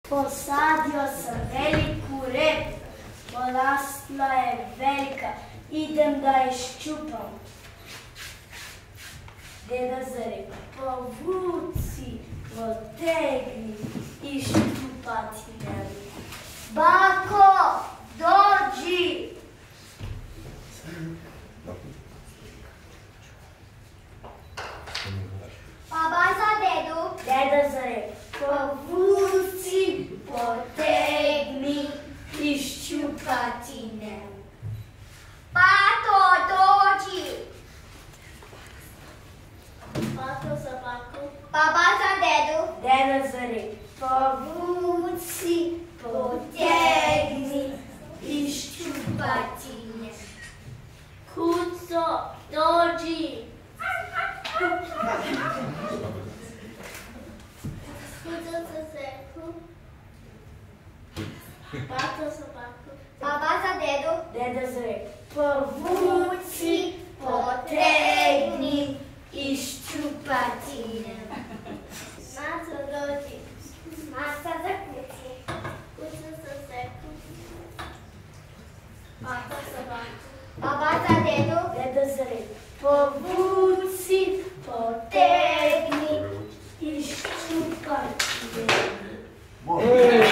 Posadio sam veliku repu, porasla je velika, idem da je ščupam. Deda zare, povuci, potegni i ščupati ne. Bako, dođi! Baba za dedu. Deda zare, povuci, potegni i ščupati ne. Pato, dođi. Pato za bako. Baba za dedu. Deda zare, povuci, potegni i ščupati ne. Kuco, dođi! Kuco za zeku. Pato za bako. Baba za dedu. Deda zare, povuci, potegni i ščupati ne. Maco, dođi. Maca za kuci. Kuco za zeku. Pato za bako. Baba za dedu. Deda zare, povuci, potegni i ščupati ne.